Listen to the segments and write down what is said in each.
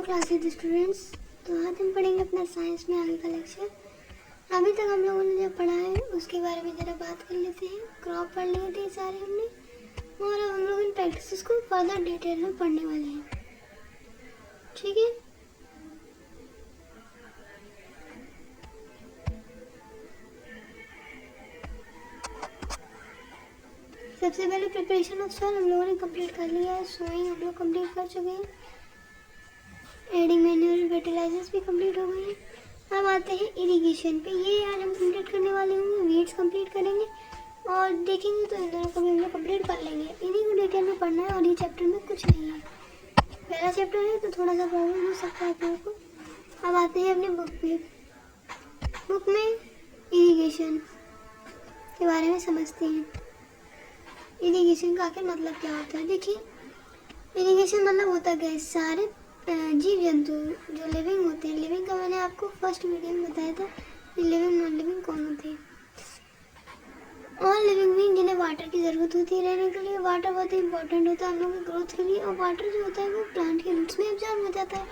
Class के students, तो आज हम पढ़ेंगे अपना साइंस में आगे का लेक्चर। अभी तक हम लोगों ने जो पढ़ा है उसके बारे में ज़रा बात कर लेते हैं। क्रॉप पढ़ लिए थे सारे हमने, और अब हम लोग इन प्रैक्टिस को फर्दर डिटेल में पढ़ने वाले हैं। ठीक है, सबसे पहले प्रिपरेशन ऑफ सॉइल हम लोगों ने कंप्लीट कर लिया है। सोइंग हम लोग कंप्लीट कर चुके हैं। एडिंग मैन्यूअल फर्टिलाइजर्स भी कंप्लीट हो गए हैं। अब आते हैं इरिगेशन पे। ये आज हम कंप्लीट करने वाले होंगे। वीड्स कंप्लीट करेंगे और देखेंगे तो इन दोनों को भी हम लोग कंप्लीट कर लेंगे। इन्हीं को डिटेल में पढ़ना है और ये चैप्टर में कुछ नहीं है। पहला चैप्टर है तो थोड़ा सा प्रॉब्लम हो सकता है आप लोगों को। अब आते हैं अपनी बुक पे। बुक में इरिगेशन के बारे में समझते हैं। इरिगेशन का आखिर मतलब क्या होता है? देखिए, इरिगेशन मतलब होता है सारे जीव जंतु जो लिविंग होते हैं। लिविंग का मैंने आपको फर्स्ट वीडियो में बताया था कि लिविंग नॉन लिविंग कौन होते हैं। और लिविंग बीइंग जिन्हें वाटर की ज़रूरत होती है रहने के लिए। वाटर बहुत ही इंपॉर्टेंट होता है हम लोगों की ग्रोथ के लिए। और वाटर जो होता है वो प्लांट के रूट्स में एब्जॉर्ब हो जाता है।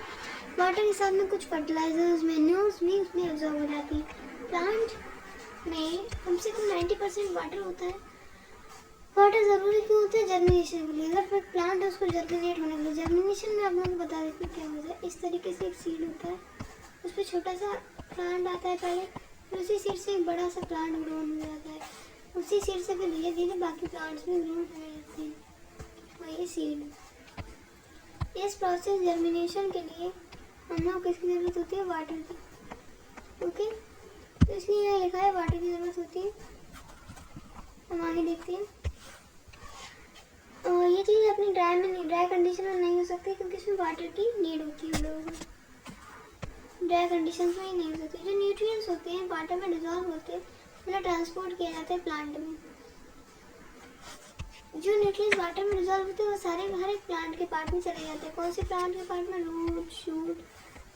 वाटर के साथ में कुछ फर्टिलाइजर्स मैन्यूर्स भी उसमें एब्जॉर्ब हो जाती है। प्लांट में कम से कम 90% वाटर होता है। वाटर ज़रूरी क्यों होता है? जर्मिनेशन के लिए। अगर फिर प्लांट है उसको जर्मिनेट होने के लिए। जर्मिनेशन में आप लोगों को बता देते हैं क्या होता है। इस तरीके से एक सीड होता है, उस पर छोटा सा प्लांट आता है पहले, फिर उसी सीड से एक बड़ा सा प्लांट ग्रो हो जाता है। उसी सीड से फिर धीरे धीरे बाकी प्लांट्स में ग्रो होने लगते हैं। वही सीड। इस प्रोसेस जर्मिनेशन के लिए हम लोग किसकी ज़रूरत होती है? वाटर की। ओके, तो इसलिए यहाँ लिखा है वाटर की ज़रूरत होती है। हम आगे देखते हैं। और ये चीज़ अपनी ड्राई कंडीशन में नहीं हो सकती क्योंकि इसमें वाटर की नीड होती है हम लोगों को। ड्राई कंडीशन में ही नहीं हो सकती। जो न्यूट्रिएंट्स होते हैं वाटर में डिजॉल्व होते हैं, उन्हें ट्रांसपोर्ट किया जाता है प्लांट में। जो न्यूट्रिएंट्स वाटर में डिजॉल्व होते हैं वो सारे हर एक प्लांट के पार्ट में चले जाते हैं। कौन से प्लांट के पार्ट में? रूट, शूट,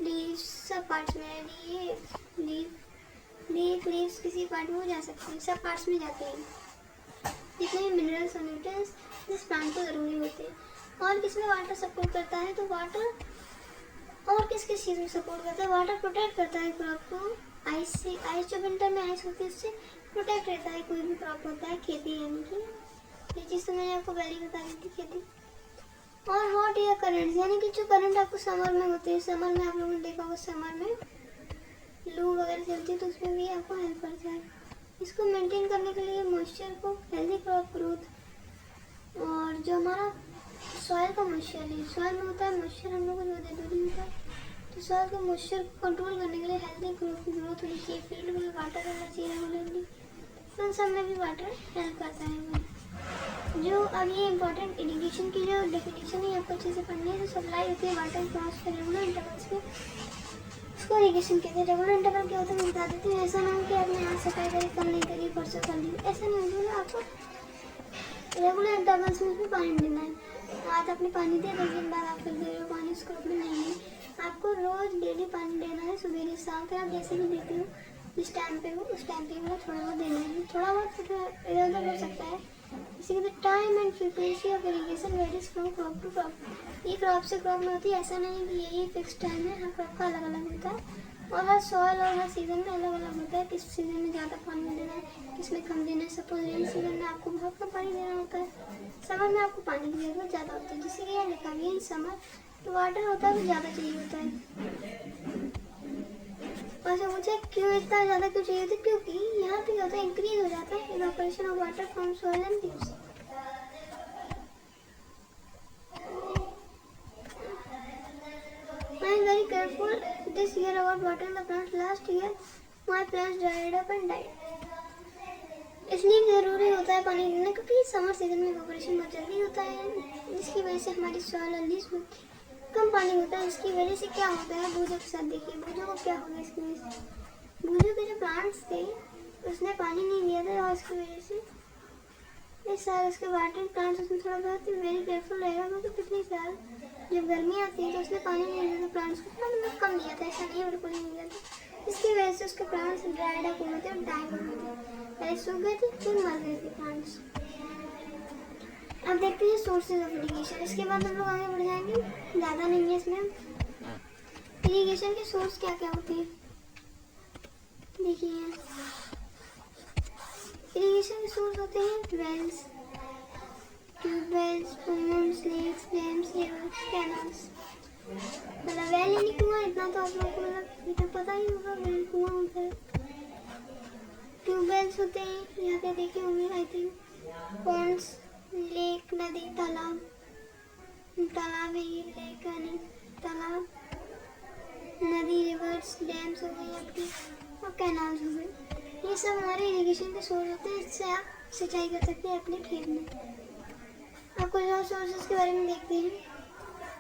लीव्स, सब पार्ट्स में। लीव्स किसी पार्ट में हो जा सकते हैं, सब पार्ट्स में जाते हैं। जितने भी मिनरल्स और न्यूट्रिएंट्स जिस प्लांट को ज़रूरी होते हैं। और किसमें वाटर सपोर्ट करता है? तो वाटर और किस किस चीज़ में सपोर्ट करता है? वाटर प्रोटेक्ट करता है क्रॉप को आइस से। आइस जो विंटर में आइस होती है उससे प्रोटेक्ट रहता है कोई भी क्रॉप होता है। खेती यानी कि ये चीज़ तो मैंने आपको पहले ही बता दी थी, खेती। और हॉट एयर करंट्स यानी कि जो करंट आपको समर में होते हैं। समर में आप लोगों ने देखा होगा, समर में लू वगैरह चलती है तो उसमें भी आपको हेल्प करता है। इसको मेंटेन करने के लिए मॉइस्चर को, हेल्दी क्रॉप ग्रोथ, और जो हमारा सॉइल का मॉइस्चर है, सॉइल में होता है मॉइस्चर हम लोग को ज़रूरी होता है। तो सॉइल के मॉइस्चर को कंट्रोल करने के लिए हेल्दी ग्रोथ होनी चाहिए। फील्ड में वाटर रहना चाहिए रेगुलरली। तो उन सब में भी वाटर हेल्प करता है। जो अब ये इंपॉर्टेंट इरिगेशन की जो डेफिनेशन है आपको अच्छे से पढ़नी है। जो सप्लाई होती है वाटर प्लांट्स के रेगुलर इंटरवल्स पे, उसको इरिगेशन कहते हैं। रेगुलर इंटरवल क्या होता है मैं बता देती हूँ। ऐसा ना हो कि आपने आज सफाई करी, कल नहीं करी, परसों कर ली, ऐसा नहीं होगा। आपको रेगुलर इंटरवल्स में भी पानी देना है। आज आपने पानी दिया, 10 दिन बाद आप फिर दे रहे हो पानी, उसको अपने नहीं है। आपको रोज़ डेली पानी देना है, सुबह शाम। फिर आप जैसे भी देते हो जिस टाइम पे हो उस टाइम पे मतलब थोड़ा बहुत देना है। थोड़ा बहुत इधर उधर हो सकता है। इसी के time and frequency of irrigation varies from crop to crop. ये क्रॉप से क्रॉप में होती है। ऐसा नहीं कि यही फिक्स टाइम है। हर क्रॉप का अलग अलग होता है और हर सॉइल और हर सीज़न में अलग अलग होता है। किस सीज़न में ज़्यादा पानी देना है, किस में कम देना है। सपोज रेन सीजन में आपको बहुत कम पानी देना होता है, समर में आपको पानी की ज़रूरत ज़्यादा होती है। जैसे कि यहाँ लिखा है इन समर तो वाटर होता है तो ज़्यादा चाहिए होता है। और जो मुझे क्यों इतना ज़्यादा क्यों चाहिए होता है? क्योंकि यहाँ पे क्या होता है, इंक्रीज हो जाता है evaporation of water from soil and leaves. I am very careful this year about watering the plants. Last year my plants dried up and died. इसलिए ज़रूरी होता है पानी देना क्योंकि समर सीजन में इवापोरेशन बहुत जल्दी होता है, जिसकी वजह से हमारी सॉइल और लीव्स में कम पानी होता है। इसकी वजह से क्या होता है? बूझों के साथ देखिए, बूझों को क्या होगा इसकी वजह से? बूझों के जो प्लांट्स थे उसने पानी नहीं दिया था और इसकी वजह से इस साल उसके वाटरिंग प्लांट्स उसमें थोड़ा बहुत वेरी केयरफुल रहेगा क्योंकि पिछले साल जब गर्मी आती है तो उसने पानी नहीं दिया था प्लांट्स को, मतलब कम दिया था। ऐसा नहीं है बिल्कुल नहीं दिया था। इसकी वजह से उसके प्लांट्स ड्राइड अप हो गए थे और डाई हो गए थे। पहले सूख गए थे फिर मर गए थे प्लांट्स। अब देखते हैं सोर्सेज ऑफ इरिगेशन। इसके बाद हम लोग आगे बढ़ जाएंगे, ज़्यादा नहीं है इसमें। इरिगेशन के सोर्स क्या क्या होते हैं देखिए, इरिगेशन के सोर्स होते हैं wells, tubewells, ponds, lakes, dams, rivers, canals. मतलब वेल यानी कुआं, इतना तो आप लोगों को मतलब इतना पता ही होगा, वेल कुआं होता है। ट्यूबवेल्स होते हैं, यहाँ पे देखे होंगे आई थिंक। पोन्ड्स, लेक, नदी, तालाब, तालाब है ये, लेक यानी तालाब, नदी, रिवर्स, डैम्स हो गई आपकी, और कैनाल्स हो गए। ये सब हमारे इरिगेशन के सोर्स होते हैं, इससे आप सिंचाई कर सकते हैं अपने खेत में। आप कुछ और सोर्सेज के बारे में देखते हैं,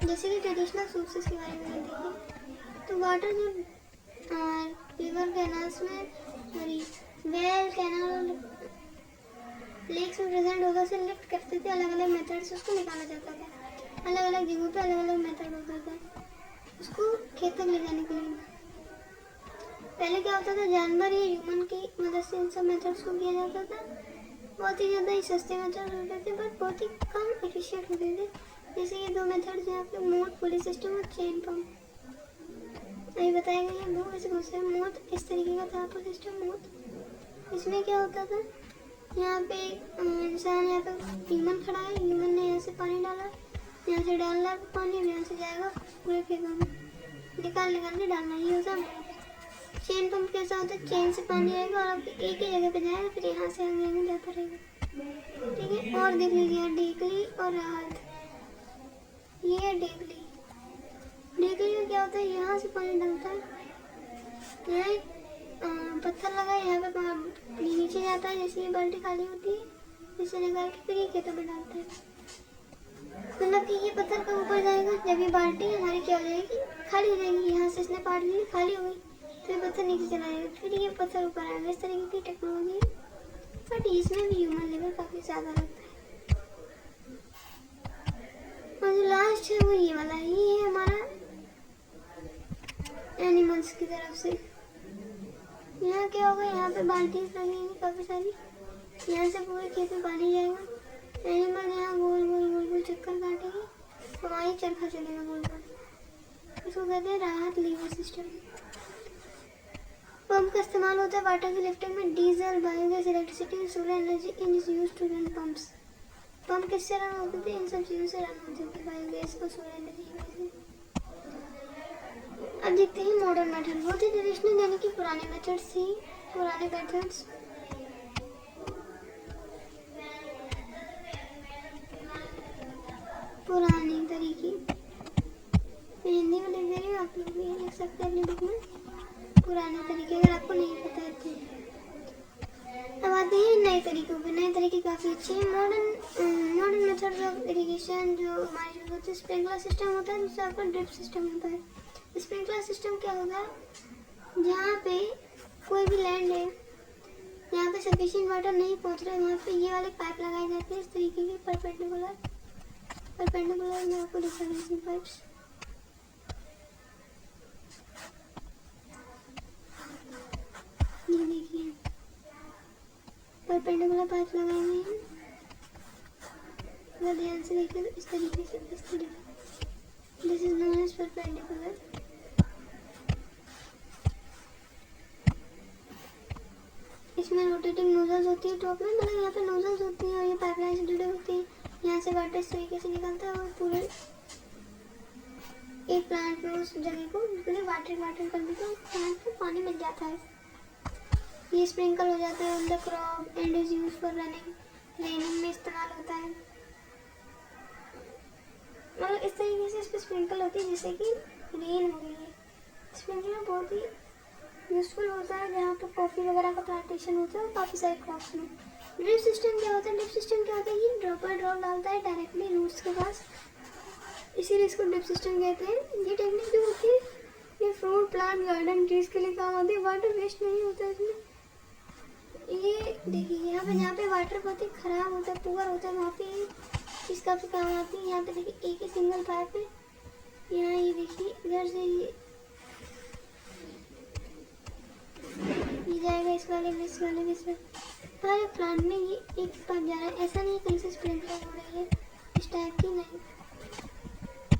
जैसे कि ट्रेडिशनल सोर्सेज के बारे में देखें तो वाटर जो रिवर, कैनाल्स में, सॉरी वेल, कैनाल, लेक्स में प्रेजेंट होगा, उसे लिफ्ट करते थे अलग अलग मेथड से, उसको निकाला जाता था। अलग अलग जगहों पे अलग अलग मेथड होता था उसको खेत तक ले जाने के लिए। पहले क्या होता था, जानवर या ह्यूमन की मदद से इन सब मेथड्स को किया जाता था। बहुत ही ज़्यादा ही सस्ते मेथड होते थे, बट बहुत ही कम एफिशिएंट होते थे। जैसे ये दो मेथड्स हैं आपके, मोट पुली सिस्टम और चेन पंप। अभी बताया गया है दो, ऐसे बहुत सारे। मोट इस तरीके का था आपका सिस्टम। मोट इसमें क्या होता था, यहाँ पे इंसान, यहाँ पे ह्यूमन खड़ा है, ह्यूमन ने यहाँ से पानी डाला, यहाँ से डालना पानी, यहाँ से जाएगा पूरे खेतों में, निकाल के डालना, ये होता है। चेन पंप कैसा होता है, चेन से पानी आएगा और आपके एक ही जगह पे जाएगा, फिर यहाँ से आगे जाता रहेगा। ठीक है, और देख लीजिए डेकली और राहत। ये है डेकली। डेकली में क्या होता है, यहाँ से पानी डालता है, यहाँ पत्थर लगा है, यहाँ पे नीचे जाता है, जैसे ये बाल्टी खाली होती है, इसे निकाल के फिर ये खेतों में डालता है। मतलब कि ये पत्थर कब ऊपर जाएगा, जब ये बाल्टी हमारी क्या हो जाएगी, खाली हो जाएगी। यहाँ से इसने पाट ली, खाली हो गई, तो ये पत्थर नीचे चला जाएगा, फिर ये पत्थर ऊपर आएगा। इस तरीके की टेक्नोलॉजी है, बट इसमें भी ह्यूमन लेवल काफ़ी ज़्यादा लगता है। और जो लास्ट है वो ये वाला है, ये है हमारा एनिमल्स की तरफ से। यहाँ क्या होगा, यहाँ पे बाल्टी लगेंगी काफ़ी सारी, यहाँ से पूरे खेत में पानी जाएगा। एनिमल यहाँ गोल गोल गोल गोल चक्कर काटेगी, तो वहाँ ही चरखा चलेगा गोल गोल। इसको कहते हैं राहत लीवर सिस्टम। पंप का इस्तेमाल होता है वाटर की लिफ्टिंग में। Diesel, biogas, electricity, solar energy is used to run pumps. Pump किससे रन होते थे, इन सब चीज़ों से रन होते थे, बायोगैस और सोलर एनर्जी की वजह से। अब देखते हैं मॉडर्न मेथड। वो थे ट्रेडिशनल यानी कि पुराने मेथड्स थी, पुराने मेथड्स। पुराने तरीके मैं हिंदी में लिख दे रही हूँ, आप लोग भी लिख सकते हैं अपनी बुक में, पुराने तरीके, अगर आपको नहीं पता है तो। अब आते हैं नए तरीकों पे। नए तरीके काफ़ी अच्छे हैं। मॉडर्न मेथड्स ऑफ इरिगेशन जो हमारे यूज होते हैं, स्प्रिंकलर सिस्टम होता है, जिससे आपका ड्रिप सिस्टम होता है। स्प्रिंकलर सिस्टम क्या होता है, जहाँ पे कोई भी लैंड है, जहाँ पे सफिशिएंट वाटर नहीं पहुँच रहा है, वहाँ पे ये वाले पाइप लगाए जाते हैं, इस तरीके के परपेंडिकुलर में आपको दिखा रहे हैं पाइप्स। ये देखिए परपेंडिकुलर पाइप लगाए हुए हैं, अगर ध्यान से देखें तो इस तरीके से, इस तरीके, this is known as perpendicular. इसमें रोटेटिंग नोजल्स होती है टॉप में, मतलब यहाँ पे नोजल्स होती हैं और ये पाइपलाइन से जुड़े होते हैं। यहाँ से वाटर इस तरीके से निकलता है और पूरे एक प्लांट में उस जगह को पूरे वाटर कर देते हैं, प्लांट को पानी मिल जाता है। ये स्प्रिंकल हो जाता है on the crop and is use for running, raining में इस्तेमाल होता है। मतलब इस तरीके से इस पर स्प्रिंकल होती है, जैसे कि रेन हो गई है। स्प्रिंकलर बहुत ही यूजफुल होता है जहाँ पर कॉफ़ी वगैरह का प्लांटेशन होता है और काफ़ी सारे क्रॉप्स में। ड्रिप सिस्टम क्या होता है, ड्रिप सिस्टम क्या होता है, ये ड्रॉप बाय ड्रॉप डालता है डायरेक्टली रूट्स के पास, इसीलिए इसको ड्रिप सिस्टम कहते हैं। ये टेक्निक जो होती है ये फ्रूट, प्लांट, गार्डन, ट्रीज के लिए काम आती है। वाटर वेस्ट नहीं होता है इसमें। ये देखिए यहाँ पे जहाँ पे वाटर बहुत ही ख़राब होता है, पुअर होता है, वहाँ पे इसका भी काम आती है। यहाँ पे देखिए एक ही सिंगल पाइप है, यहाँ ये देखिए इधर से ये जाएगा इस वाले में, इस वाले में, इस वाले हर प्लांट में ये एक पाइप जा रहा है। ऐसा नहीं कहीं से स्प्रिंकलर हो रही है इस टाइप की, नहीं,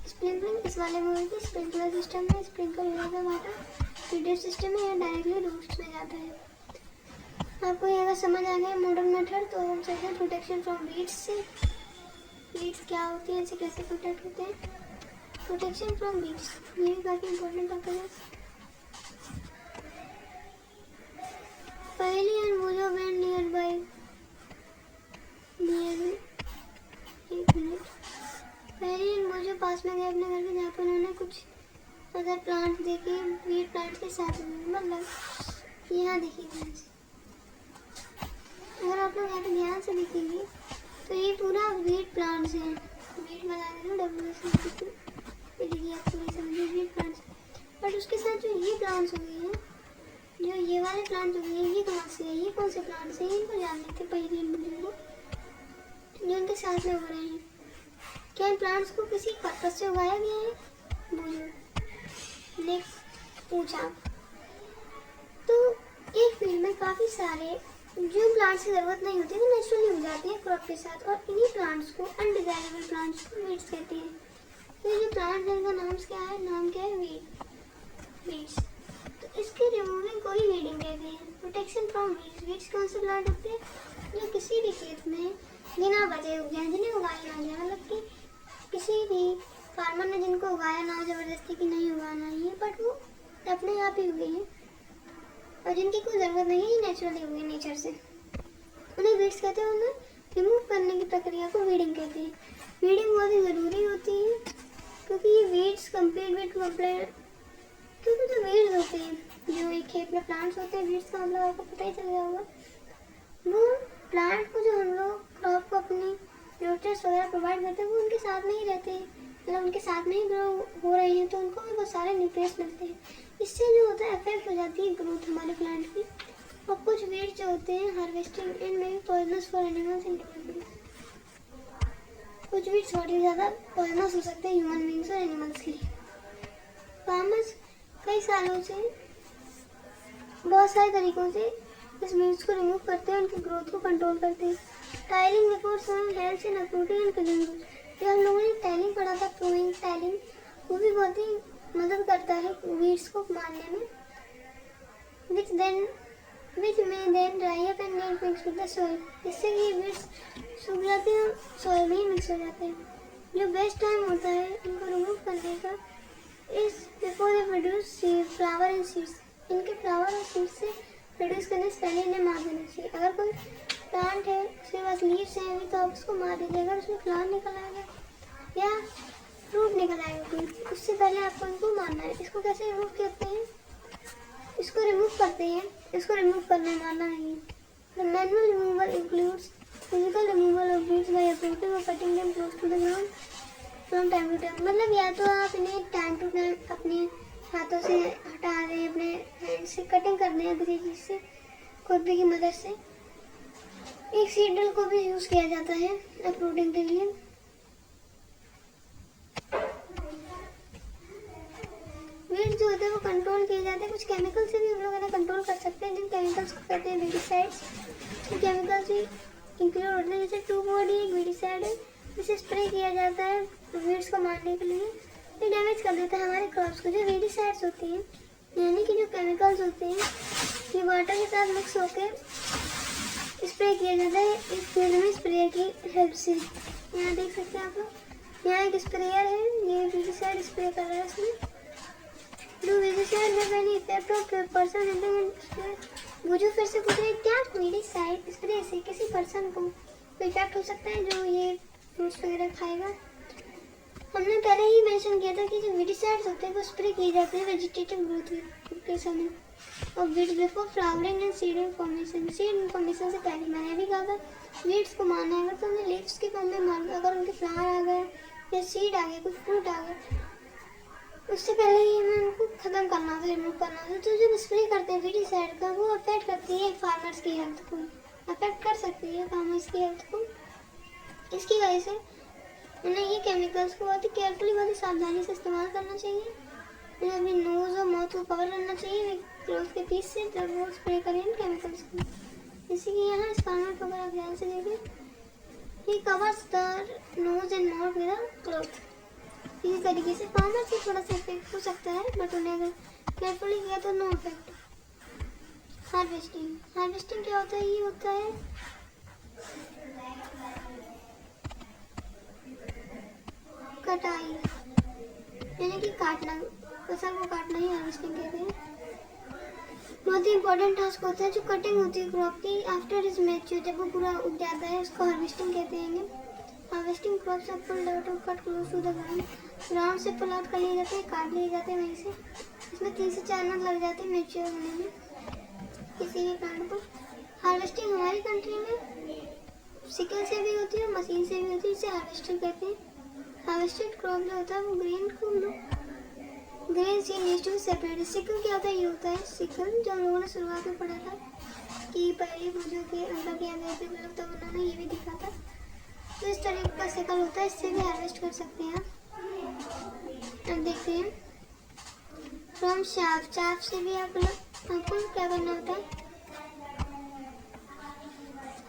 इस स्प्रिंकलिंग इस वाले में होगी स्प्रिंकलर सिस्टम में स्प्रिंकल हो जाता है वाटर, फीडर सिस्टम में या डायरेक्टली रूट्स में जाता है। आपको ये अगर समझ आ गया मॉडर्न मेथड तो हम चलते हैं प्रोटेक्शन फ्रॉम वीड्स से। वीड्स क्या होती है, इसे कैसे प्रोटेक्ट होते हैं। प्रोटेक्शन फ्रॉम वीड्स ये भी काफ़ी इंपॉर्टेंट टॉपिक है। पहली एंड वो जो वेन नियर बाय एक मिनट, पहली एंड वो जो पास में गए अपने घर के जहाँ पर उन्होंने कुछ अदर प्लांट देखे वीड प्लांट के साथ में, मतलब यहाँ देखिए ध्यान से, अगर आप लोग यहाँ पे ध्यान से देखेंगे तो ये पूरा वीड प्लांट्स हैं। वीड बना दे रहा हूँ ये देखिए आप पूरी समझिए वीड प्लांट्स, बट उसके साथ जो ये प्लांट्स हो गए हैं, जो ये वाले प्लांट्स हो गए हैं, ये कहाँ से है, ये कौन से प्लांट्स हैं, इनको जान लेते पहले इन बुजुर्गों जो उनके साथ में हो रहे हैं। क्या इन प्लांट्स को किसी पर्पज से उगाया गया है? बुजुर्ग ने पूछा। तो एक फील्ड में काफ़ी सारे जो प्लांट्स की ज़रूरत नहीं होती वो नेचुरली उग जाती है क्रॉप के साथ, और इन्हीं प्लांट्स को अनडिजायरेबल प्लांट्स को वीड्स कहते हैं। तो ये जो प्लांट है इनका नाम क्या है वीड्स। तो इसके रिमूविंग को ही वीडिंग कहते हैं। प्रोटेक्शन फ्रॉम वीड्स, वीड्स कौन से प्लांट होते हैं जो किसी भी खेत में बिना वजह उग जाए, जिन्हें उगाया ना जाए, मतलब कि किसी भी फार्मर ने जिनको उगाया ना हो ज़बरदस्ती की नहीं उगाना है, बट वो अपने आप ही उगे हैं और जिनकी कोई ज़रूरत नहीं है, नेचुरली हुई नेचर से, उन्हें वीड्स कहते हैं। उन्हें रिमूव करने की प्रक्रिया को वीडिंग कहते हैं। वीडिंग बहुत ही ज़रूरी होती है क्योंकि ये वीड्स कंप्लीट विद कंप्लीट, क्योंकि जो वीड्स होते हैं जो एक खेत में प्लांट्स होते हैं, वीड्स का मतलब आपको पता ही चल गया होगा, वो प्लांट को जो हम लोग क्रॉप को अपनी न्यूट्रिएंट्स वगैरह प्रोवाइड करते हैं वो उनके साथ में ही रहते हैं, मतलब उनके साथ में ही ग्रो हो रहे हैं, तो उनको भी बहुत सारे न्यूट्रिएंट्स मिलते हैं। इससे जो होता है अफेक्ट हो जाती है ग्रोथ हमारे प्लांट की। और कुछ वीड्स जो होते हैं हार्वेस्टिंग एंड में poisonous for animals and human, कुछ वीड्स बहुत ही ज़्यादा पॉइजनस हो सकते हैं ह्यूमन बींग्स और एनिमल्स के लिए। फार्मर्स कई सालों से बहुत सारे तरीक़ों से इस वीड्स को रिमूव करते हैं, उनकी ग्रोथ को कंट्रोल करते हैं। Tilling before sowing helps in uprooting and killing roots. हम लोगों ने टाइलिंग पढ़ा था, प्रूइंग टाइलिंग, वो भी बहुत ही मदद करता है वीड्स को मारने में, which may then dry up and get mixed with the soil। इससे ये वीड्स सूख जाते हैं और सॉइल में ही मिक्स हो जाते हैं। जो बेस्ट टाइम होता है इनको रिमूव करने का इस before they produce flower and seeds. इनके फ्लावर और सीड्स से प्रोड्यूस करने से पहले इन्हें मार देना चाहिए। अगर कोई प्लांट है उसके पास लीव्स हैं तो आप उसको मार दीजिए, अगर उसमें फ्लावर निकल आएगा या फ्रूट निकल आएगा कोई, उससे पहले आपको इनको मारना है। इसको कैसे रिमूव करते हैं, इसको रिमूव करते हैं, इसको रिमूव करना है, मारना नहीं। The manual removal includes physical removal of weeds by uprooting और cutting them close to the ground from time to time. मतलब या तो आप इन्हें टाइम टू टाइम अपने हाथों से हटा रहे हैं, अपने हैंड से कटिंग कर रहे हैं किसी चीज़ से, खुरपी की मदद से। एक सीड ड्रिल को भी यूज़ किया जाता है अप्रूटिंग के लिए। वीड्स जो होते हैं वो कंट्रोल किए जाते हैं कुछ केमिकल से भी, हम लोग इन्हें कंट्रोल कर सकते हैं, जिन केमिकल्स को कहते हैं वीडिसाइड्स। केमिकल्स भी इंक्लूड होते हैं, जैसे 2,4-D एक वीडिसाइड है, इसे स्प्रे किया जाता है वीड्स को मारने के लिए। ये डैमेज कर देता है हमारे क्रॉप्स को। जो वीडिसाइड्स होती हैं यानी कि जो केमिकल्स होते हैं ये वाटर के साथ मिक्स होकर स्प्रे किया जाता है इस फील्ड में स्प्रेयर की हेल्प से। यहाँ देख सकते हैं आप लोग, यहाँ एक स्प्रेयर है, ये वीडिसाइड स्प्रे कर रहा है इसमें। Do weedicide have any effect on person handling and spray? मुझे फिर से पूछे क्या वीडिसाइड स्प्रे से किसी पर्सन को इफेक्ट हो सकता है जो ये फ्रूट्स वगैरह खाएगा? हमने पहले ही मेंशन किया था कि जो वीडिसाइड्स होते हैं वो स्प्रे किए जाते हैं वेजिटेटिव ग्रोथ के समय और weeds before flowering and seed formation. Seed formation से पहले मैंने भी कहा था वीड्स को मारना है, अगर तो उन्हें लीव्स के फॉर्म में मारना, अगर उनके फ्लावर आ गए या सीड आ गया, कुछ फ्रूट आ गया, उससे पहले ही हमें उनको ख़त्म करना था, रिमूव करना था। तो जब स्प्रे करते हैं वीडिसाइड का वो अफेक्ट करती है फार्मर्स की हेल्थ को, अफेक्ट कर सकती है फार्मर्स की हेल्थ को। इसकी वजह से उन्हें ये केमिकल्स को बहुत ही केयरफुली, बहुत ही सावधानी से इस्तेमाल करना चाहिए। उन्हें अपनी नोज़ और माउथ को कवर करना चाहिए क्लोथ के पीस से जब वो स्प्रे करें इन केमिकल्स को। जैसे कि यहाँ इस फार्मर को अगर आप ध्यान से देखें, ही covers the nose and mouth with a cloth. इसी तरीके से फार्मर से थोड़ा सा इफेक्ट हो सकता है, बट उन्हें अगर केयरफुली किया तो नो इफेक्ट। हार्वेस्टिंग क्या होता है? ये होता है कटाई, यानी कि काटना, फसल को काटना ही हार्वेस्टिंग कहते हैं। बहुत ही इंपॉर्टेंट टास्क होता है जो कटिंग होती है क्रॉप की आफ्टर इज मैच्योर, जब वो पूरा उग जाता है उसको हार्वेस्टिंग कहते हैं। Harvesting crops are pulled out और cut close to the ground, ground से पुल आउट कर लिए जाते हैं, काट लिए जाते हैं वहीं से। इसमें 3 से 4 मंथ लग जाते हैं मैच्योर होने में किसी भी प्लांट पर। हार्वेस्टिंग हमारी कंट्री में सिकल से भी होती है, मशीन से भी होती है, जिसे हार्वेस्टर कहते हैं। हार्वेस्टेड क्रॉप जो होता है वो grain seed needs to be separated. Sickle क्या होता है? ये होता है सिकल जो हम लोगों ने शुरुआत में पढ़ा था कि पहले बुजुर्ग के अंदर के अंदर से लोग, तब उन्होंने ये भी दिखा था। तो इस तरह का सिकल होता है, इससे भी हार्वेस्ट कर सकते हैं आप। अब देखते हैं फ्रॉम चाफ से भी आपको क्या करना होता है?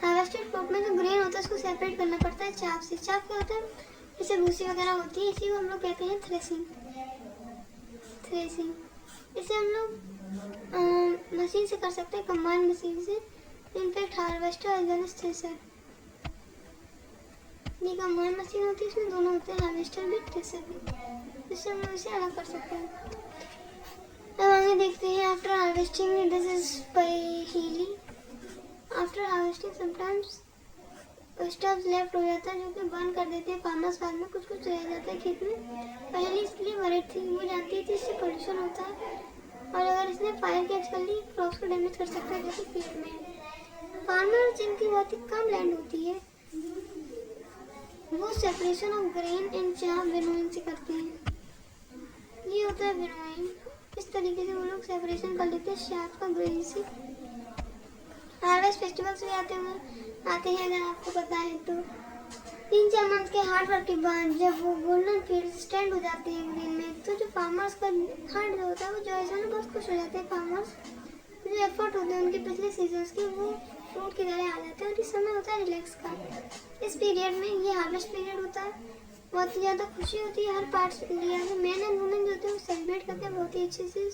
हार्वेस्टेड क्रॉप में जो ग्रेन होता है उसको सेपरेट करना पड़ता है चाफ से। चाफ क्या होता है? जैसे भूसी वगैरह होती है, इसी को हम लोग कहते हैं थ्रेसिंग। इसे हम लोग मशीन से कर सकते हैं, कंबाइन मशीन से। In fact harvester as well as thresher, ये कंबाइन मशीन होती है, इसमें दोनों होते हैं, हार्वेस्टर भी थ्रेसर भी, जिससे हम लोग इसे अलग कर सकते हैं। अब आगे देखते हैं आफ्टर हार्वेस्टिंग दिस इज पहली। After harvesting sometimes stuff left हो जाता है जो कि बर्न कर देते हैं फार्मर्स, बाद में कुछ रह जाता है खेत में। पहले इसलिए वरीड थी, वो जानती थी इससे पोल्यूशन होता है और अगर इसने फायर कैच कर ली क्रॉप्स को डैमेज कर सकता है, जैसे फील्ड में। फार्मर जिनकी बहुत ही कम लैंड होती है वो separation of grain and chaff winnowing से करते हैं। ये होता है विनोइंग, इस तरीके से वो लोग सेपरेशन कर लेते हैं चाफ का ग्रेन से। हार्वेस्ट फेस्टिवल्स भी आते हैं अगर आपको पता है तो। 3-4 मंथ के हार्ड वर्क के बाद जब वो गोल्डन फील्ड स्टैंड हो जाते हैं ग्रीन में, तो जो फार्मर्स का हार्ट जो होता है वो जॉयस में बहुत खुश हो जाते हैं। फार्मर्स जो एफर्ट होते हैं उनके पिछले सीजन्स के, वो फ्रूट की तरह आ जाते हैं और इस समय होता है रिलैक्स का। इस पीरियड में ये हार्वेस्ट पीरियड होता है, बहुत ही ज़्यादा खुशी होती है हर पार्ट इंडिया में। मैन एंड वुमेन जो होते हैं वो सेलिब्रेट करते हैं बहुत ही अच्छे से,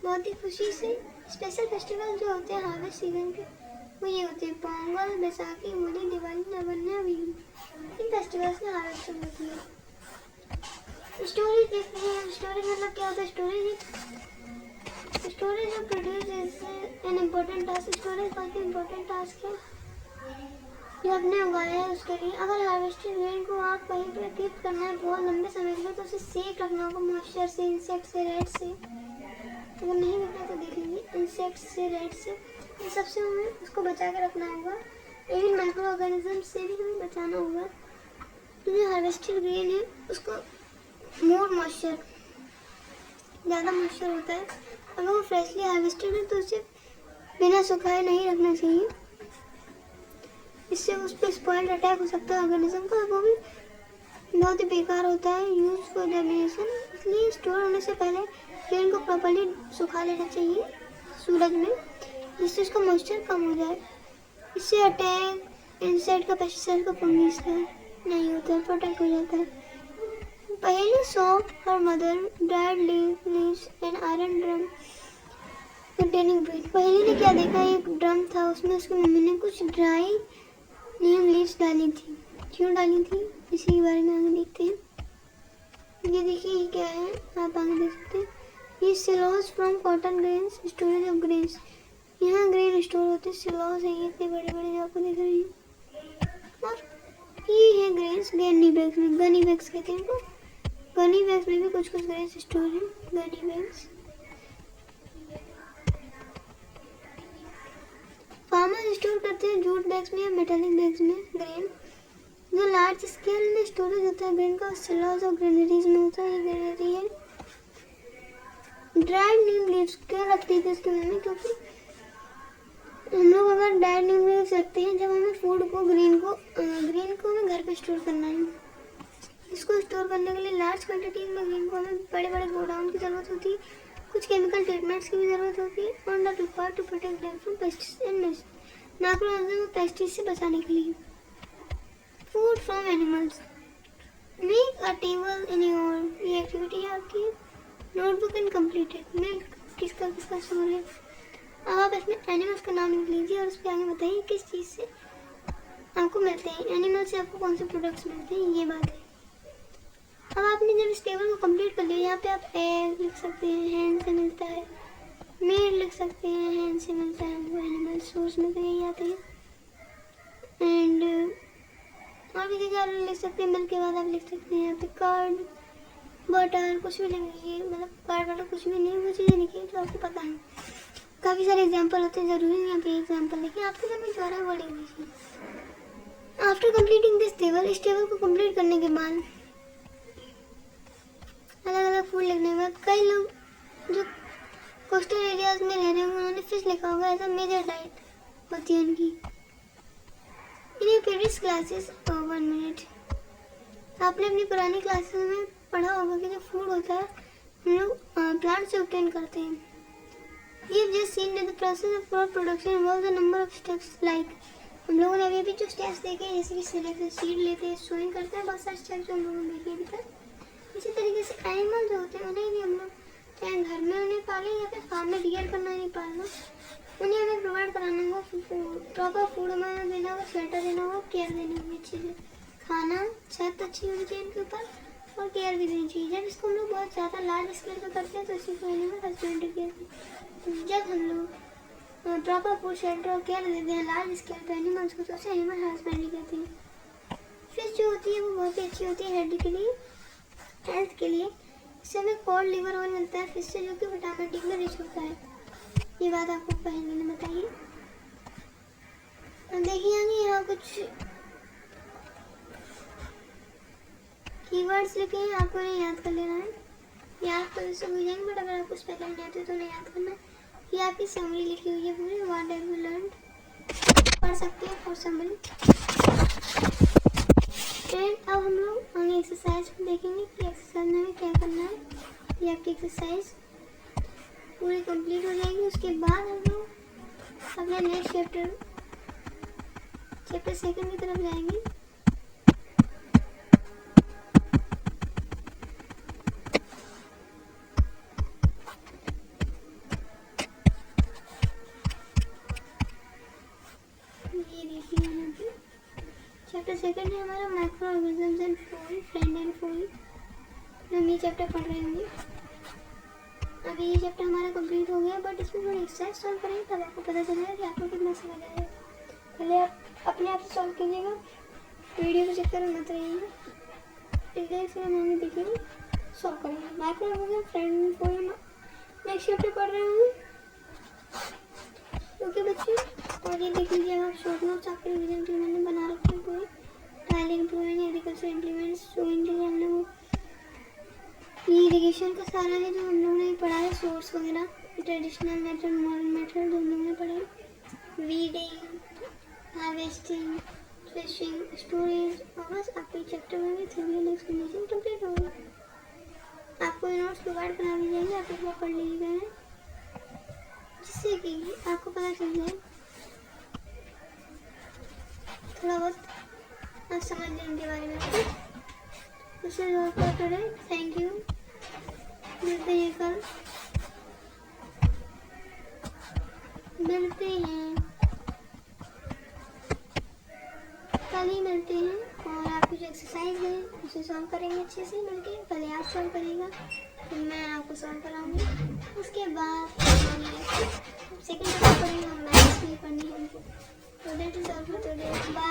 बहुत ही खुशी से। स्पेशल फेस्टिवल जो होते हैं हार्वेस्ट सीजन के वो ये होते हैं पोंगल, बैसाखी, होली, दिवाली, नवन्या, बिहू। इन फेस्टिवल्स में हार्वेस्टिंग होती है। स्टोरेज देखते हैं। स्टोरेज मतलब क्या होता है? स्टोरेज जो produce is an important task. Storage बहुत ही इम्पोर्टेंट टास्क है जो आपने उगाया है उसके लिए। अगर हार्वेस्टेड ग्रेन को आप कहीं पर कीप करना है बहुत लंबे समय के लिए तो उसे सेक रखना होगा मॉइस्चर से, इंसेक्ट से, रेड से। अगर नहीं रखना तो देख लीजिए, इंसेक्ट से, रेड से, इन सबसे हमें उसको बचा के रखना होगा। इवन माइक्रो ऑर्गेनिज्म से भी हमें बचाना होगा। तो जो हार्वेस्टेड ग्रेन है उसको मोर मॉइस्चर, ज़्यादा मॉइस्चर होता है। अगर वो फ्रेशली हार्वेस्टेड है तो उसे बिना सुखाए नहीं रखना चाहिए, इससे उस पर स्पॉइल्ड अटैक हो सकता है ऑर्गेनिज्म का, वो भी बहुत ही बेकार होता है यूज फॉर जर्मिनेशन। इसलिए स्टोर होने से पहले ग्रेन को प्रॉपर्ली सुखा लेना चाहिए सूरज में, जिससे उसका मॉइस्चर कम हो जाए। इससे अटैक इंसेक्ट का, पेस्टिसाइड का, फंगस का नहीं होता है, प्रोटेक्ट हो जाता है। पहले saw her mother dried leaves and iron drum containing breed. पहले ने क्या देखा, एक ड्रम था उसमें उसकी मम्मी ने कुछ ड्राई नीम लीव्स डाली थी। क्यों डाली थी इसी के बारे में आगे देखते हैं। ये देखिए ये क्या है, आप आगे देख सकते हैं। ये silos from cotton grains, storage of grains. यहाँ ग्रेन स्टोर होते हैं, सिलोस है ये इतने बड़े बड़े जो आपको दिख रहे हैं। और ये है ग्रेन्स गनी बैग्स में, गनी बैग्स कहते हैं इनको। गनी बैग्स में भी कुछ ग्रेन्स स्टोर है, गनी बैग्स। फार्मर्स स्टोर करते हैं जूट बैग्स में या मेटालिक बैग्स में ग्रेन। जो लार्ज स्केल में स्टोरेज होता है ग्रेन का, सिलोस और ग्रेनरीज में होता है। ये ग्रेनरी है। ड्राइड नीम लीव्स क्यों रखती थी उसकी मम्मी? क्योंकि हम लोग अगर ड्राइड नीम लीव्स रखते हैं जब हमें फूड को ग्रेन को हमें घर पे स्टोर करना है। इसको स्टोर करने के लिए लार्ज क्वांटिटीज में ग्रेन को हमें बड़े बड़े गोडाउन की ज़रूरत होती है, कुछ केमिकल ट्रीटमेंट्स की भी ज़रूरत होती है और not required to protect them from pests and microorganism pests से बचाने के लिए। Food from animals. Make a table in your, ये एक्टिविटी है आपकी नोटबुक एंड कंप्लीटेड। मिल्क किसका किसका शोर है। अब आप इसमें एनिमल्स का नाम लिख लीजिए और उस पर आगे बताइए किस चीज़ से आपको मिलते हैं, एनिमल से आपको कौन से प्रोडक्ट्स मिलते हैं, ये बात है। अब आपने जब इस टेबल को कंप्लीट कर लिया, यहाँ पे आप एग लिख सकते हैं, हैंड से मिलता है, मीट लिख सकते हैं, हैंड से मिलता है, वो एनिमल सोर्स में तो यही आते हैं। एंड और भी क्या लिख सकते हैं, मिल्क के बाद आप लिख सकते हैं यहाँ पे कर्ड, बटर, कुछ भी लिख लीजिए, मतलब कर्ड बटर कुछ भी नहीं, वो चीज़ें लिखिए जो आपको पता है। काफ़ी सारे एग्जाम्पल होते हैं, ज़रूरी नहीं यहाँ पे एग्जाम्पल लिखिए, आपके घर में जो आ रहा है वो लिख लीजिए। आफ्टर कंप्लीटिंग दिस टेबल, इस टेबल को कंप्लीट करने के बाद अलग अलग फूड लिखने के बाद, कई लोग जो कोस्टल एरियाज में रह रहे होंगे उन्होंने फिश लिखा होगा, ऐसा मेजर डाइट होती है उनकी। In your previous classes, 1 minute, आपने अपनी पुरानी क्लासेस में पढ़ा होगा कि जो फूड होता है हम लोग प्लांट से ऑब्टेन करते हैं। ये just seen that the process of crop production involves a number of steps, like हम लोगों ने अभी जो स्टेप्स देखे हैं, जैसे कि सिलेक्ट सीड लेते हैं, सोइंग करते हैं, बहुत सारे स्टेप्स जो हम लोगों ने देखे अभी तक। इसी तरीके से एनिमल जो होते हैं उन्हें भी हम लोग चाहे घर में उन्हें पालें या फिर फार्म में रियल करना नहीं पालना, उन्हें हमें प्रोवाइड कराना होगा फूड, प्रॉपर फूड हमें देना होगा, शेल्टर देना होगा, केयर देनी होगी अच्छी से, खाना छत अच्छी होनी चाहिए इनके ऊपर और केयर भी देनी चाहिए। जब इसको हम लोग बहुत ज़्यादा लार्ज स्केल पर करते हैं तो इसी को एनिमल हस्बेंड्री कहते हैं। जब हम लोग प्रॉपर फूड शेल्टर और केयर देते हैं लार्ज स्केल पर एनिमल्स को तो उसे एनिमल हस्बेंड्री कहते हैं। फिश जो होती है वो बहुत ही अच्छी होती है हेल्थ के लिए, हेल्थ के लिए। इससे हमें कॉड लिवर ऑयल मिलता है फिश से, जो कि विटामिन डी में रिच होता है। ये बात आपको पहले ने बताई। देखिए यहाँ कुछ कीवर्ड्स लिखे हैं, आपको इन्हें याद कर लेना है। याद तो इससे हो जाएंगे, बट अगर आपको स्पेलिंग नहीं आती तो उन्हें याद करना है। ये आपकी समरी लिखी हुई है पूरी, व्हाट हैव यू लर्नड, पढ़ सकते हैं फॉर समरी। एंड अब हम लोग आगे एक्सरसाइज को देखेंगे कि एक्सरसाइज में क्या करना है। ये आपकी एक्सरसाइज पूरी कंप्लीट हो जाएगी। उसके बाद हम लोग अपने नेक्स्ट चैप्टर 2 की तरफ जाएंगे। ये देखिए यहाँ पे चैप्टर 2 है हमारा micro organisms and food, friend and food. हम ये चैप्टर पढ़ रहे होंगे। अभी ये चैप्टर हमारा कंप्लीट हो गया, बट इसमें थोड़ी एक्सरसाइज सॉल्व करेंगे तब आपको पता चलेगा कि आपको कितना समझ आएगा। पहले आप अपने आप से सॉल्व कीजिएगा, वीडियो के चक्कर में मत रहिएगा। ठीक है, इसलिए हम आगे देखेंगे, सॉल्व करेंगे। Micro organism, friend and food next chapter पढ़ रहे होंगे। ओके बच्चे, और ये देख लीजिए आप शॉर्ट नोट्स आपके रिवीजन के लिए मैंने बना रखे हैं पूरे। टाइल इम्प्रूवमेंट, एग्रीकल्चर इम्प्लीमेंट्स, सोइंग के लिए हमने वो ये इरिगेशन का सारा है जो हम लोगों ने पढ़ा है, सोर्स वगैरह, ट्रेडिशनल मेथड, मॉडर्न मेथड जो हम लोगों ने पढ़ा, वीडिंग, हार्वेस्टिंग, फिशिंग, स्टोरेज, और बस आपके चैप्टर में भी थ्योरी एक्सप्लेनेशन कंप्लीट हो गया। आपको ये नोट्स प्रोवाइड करा दी जाएंगे, आप एक बार पढ़ लीजिएगा जिससे कि आपको पता चल जाए थोड़ा बहुत, आप समझ लें उनके बारे में। उसे और क्या करें, थैंक यू, मिलते हैं कल, कल ही मिलते हैं। और आपकी जो एक्सरसाइज है उसे सॉल्व करेंगे अच्छे से मिलके। पहले आप सॉल्व करेगा, फिर मैं आपको सॉल्व कराऊंगी। उसके बाद सेकंड चैप्टर पढ़ेंगे, मैथ्स भी पढ़नी है हमको। तो that is all for today, bye.